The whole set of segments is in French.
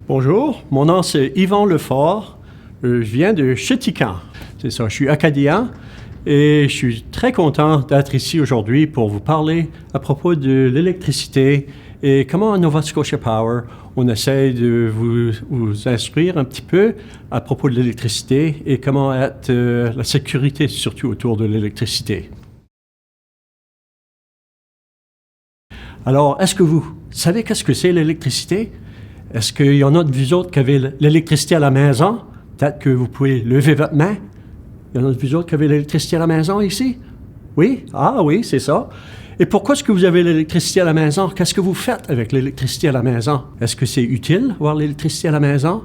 Bonjour, mon nom c'est Yvan Lefort. Je viens de Chéticamp. C'est ça, je suis acadien et je suis très content d'être ici aujourd'hui pour vous parler à propos de l'électricité et comment à Nova Scotia Power on essaie de vous instruire un petit peu à propos de l'électricité et comment être la sécurité surtout autour de l'électricité. Alors, est-ce que vous savez qu'est-ce que c'est l'électricité? Est-ce qu'il y en a de vous autres qui avez l'électricité à la maison? Peut-être que vous pouvez lever votre main. Il y en a de vous autres qui avez l'électricité à la maison ici? Oui? Ah oui, c'est ça. Et pourquoi est-ce que vous avez l'électricité à la maison? Qu'est-ce que vous faites avec l'électricité à la maison? Est-ce que c'est utile d'avoir l'électricité à la maison?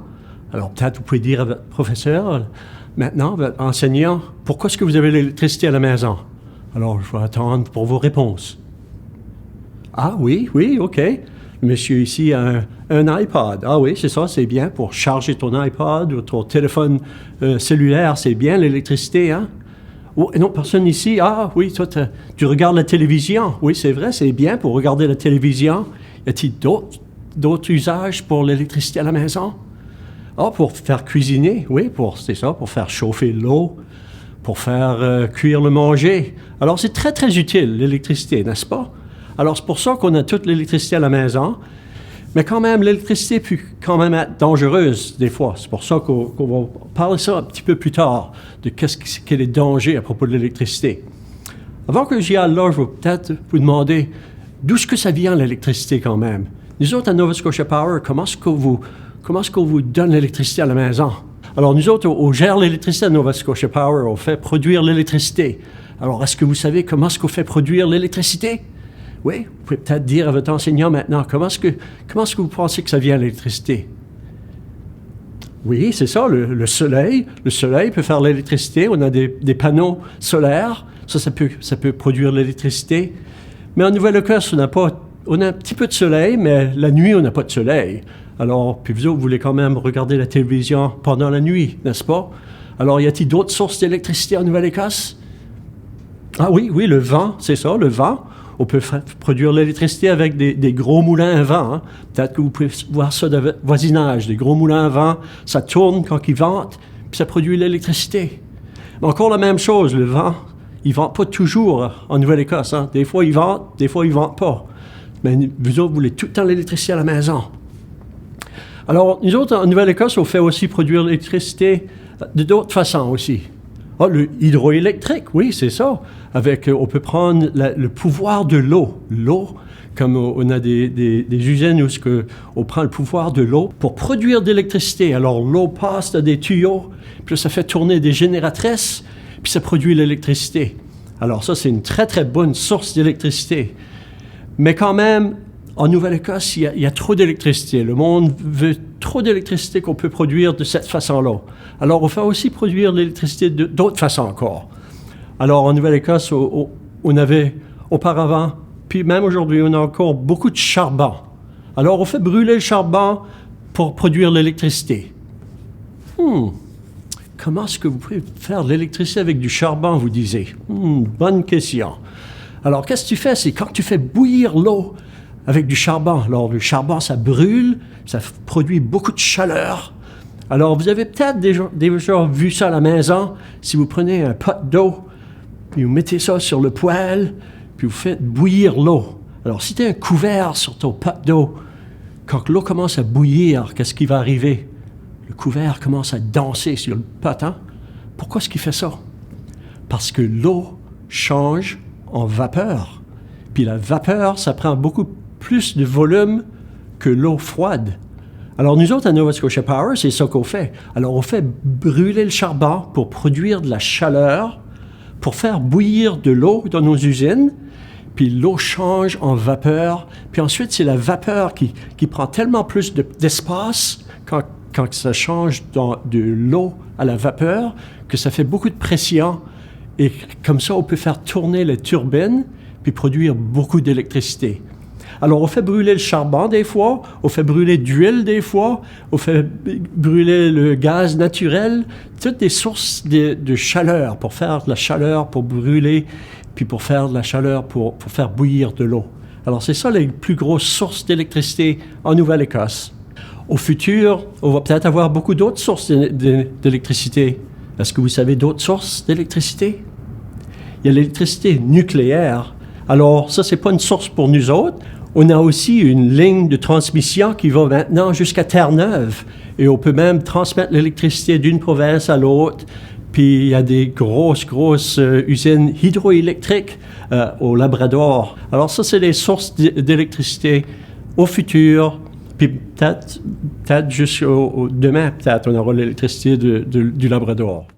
Alors peut-être vous pouvez dire à votre professeur, maintenant, votre enseignant, pourquoi est-ce que vous avez l'électricité à la maison? Alors je vais attendre pour vos réponses. Ah oui, OK. Monsieur ici a un iPod. Ah oui, c'est ça, c'est bien pour charger ton iPod ou ton téléphone cellulaire, c'est bien l'électricité, hein? Oh, non, personne ici. Ah oui, toi, tu regardes la télévision. Oui, c'est vrai, c'est bien pour regarder la télévision. Y a-t-il d'autres usages pour l'électricité à la maison? Ah, pour faire cuisiner, oui, c'est ça, pour faire chauffer l'eau, pour faire cuire le manger. Alors, c'est très, très utile, l'électricité, n'est-ce pas? Alors, c'est pour ça qu'on a toute l'électricité à la maison. Mais quand même, l'électricité peut quand même être dangereuse des fois. C'est pour ça qu'on va parler ça un petit peu plus tard, de quels les dangers à propos de l'électricité. Avant que j'y aille là, je vais peut-être vous demander d'où est-ce que ça vient l'électricité quand même. Nous autres à Nova Scotia Power, comment est-ce qu'on vous donne l'électricité à la maison? Alors nous autres, on gère l'électricité à Nova Scotia Power, on fait produire l'électricité. Alors est-ce que vous savez comment est-ce qu'on fait produire l'électricité? Oui, vous pouvez peut-être dire à votre enseignant maintenant, comment est-ce que vous pensez que ça vient l'électricité? Oui, c'est ça, le soleil. Le soleil peut faire l'électricité. On a des panneaux solaires. Ça peut produire l'électricité. Mais en Nouvelle-Écosse, on a un petit peu de soleil, mais la nuit, on n'a pas de soleil. Alors, puis vous voulez quand même regarder la télévision pendant la nuit, n'est-ce pas? Alors, y a-t-il d'autres sources d'électricité en Nouvelle-Écosse? Ah oui, le vent, c'est ça, le vent. On peut produire l'électricité avec des gros moulins à vent. Hein. Peut-être que vous pouvez voir ça de votre voisinage. Des gros moulins à vent, ça tourne quand ils ventent, puis ça produit l'électricité. Mais encore la même chose, le vent, il ne vente pas toujours en Nouvelle-Écosse. Hein. Des fois, il vente, des fois, il ne vente pas. Mais vous autres, vous voulez tout le temps l'électricité à la maison. Alors, nous autres, en Nouvelle-Écosse, on fait aussi produire l'électricité de d'autres façons aussi. Ah, le hydroélectrique, oui, c'est ça. On peut prendre le pouvoir de l'eau. L'eau, comme on a des usines où on prend le pouvoir de l'eau pour produire de l'électricité. Alors, l'eau passe dans des tuyaux, puis ça fait tourner des génératrices, puis ça produit l'électricité. Alors ça, c'est une très, très bonne source d'électricité. Mais quand même, en Nouvelle-Écosse, il y a trop d'électricité. Le monde veut trop d'électricité qu'on peut produire de cette façon-là. Alors, on fait aussi produire l'électricité d'autres façons encore. Alors, en Nouvelle-Écosse, on avait auparavant, puis même aujourd'hui, on a encore beaucoup de charbon. Alors, on fait brûler le charbon pour produire l'électricité. Comment est-ce que vous pouvez faire de l'électricité avec du charbon, vous disiez? Bonne question. Alors, qu'est-ce que tu fais? C'est quand tu fais bouillir l'eau avec du charbon. Alors, le charbon, ça brûle, ça produit beaucoup de chaleur. Alors, vous avez peut-être déjà vu ça à la maison. Si vous prenez un pot d'eau, puis vous mettez ça sur le poêle, puis vous faites bouillir l'eau. Alors, si tu as un couvert sur ton pot d'eau, quand l'eau commence à bouillir, qu'est-ce qui va arriver? Le couvert commence à danser sur le pot, hein? Pourquoi est-ce qu'il fait ça? Parce que l'eau change en vapeur. Puis la vapeur, ça prend beaucoup plus de volume que l'eau froide. Alors, nous autres, à Nova Scotia Power, c'est ça qu'on fait. Alors, on fait brûler le charbon pour produire de la chaleur, pour faire bouillir de l'eau dans nos usines, puis l'eau change en vapeur, puis ensuite, c'est la vapeur qui prend tellement plus d'espace quand ça change de l'eau à la vapeur, que ça fait beaucoup de pression, et comme ça, on peut faire tourner les turbines, puis produire beaucoup d'électricité. Alors, on fait brûler le charbon des fois, on fait brûler de l'huile des fois, on fait brûler le gaz naturel, toutes des sources de chaleur, pour faire de la chaleur, pour brûler, puis pour faire de la chaleur, pour faire bouillir de l'eau. Alors, c'est ça les plus grosses sources d'électricité en Nouvelle-Écosse. Au futur, on va peut-être avoir beaucoup d'autres sources d'électricité. Est-ce que vous savez d'autres sources d'électricité? Il y a l'électricité nucléaire. Alors, ça, c'est pas une source pour nous autres. On a aussi une ligne de transmission qui va maintenant jusqu'à Terre-Neuve. Et on peut même transmettre l'électricité d'une province à l'autre. Puis, il y a des grosses usines hydroélectriques au Labrador. Alors, ça, c'est des sources d'électricité au futur. Puis, peut-être jusqu'au demain, peut-être, on aura l'électricité du Labrador.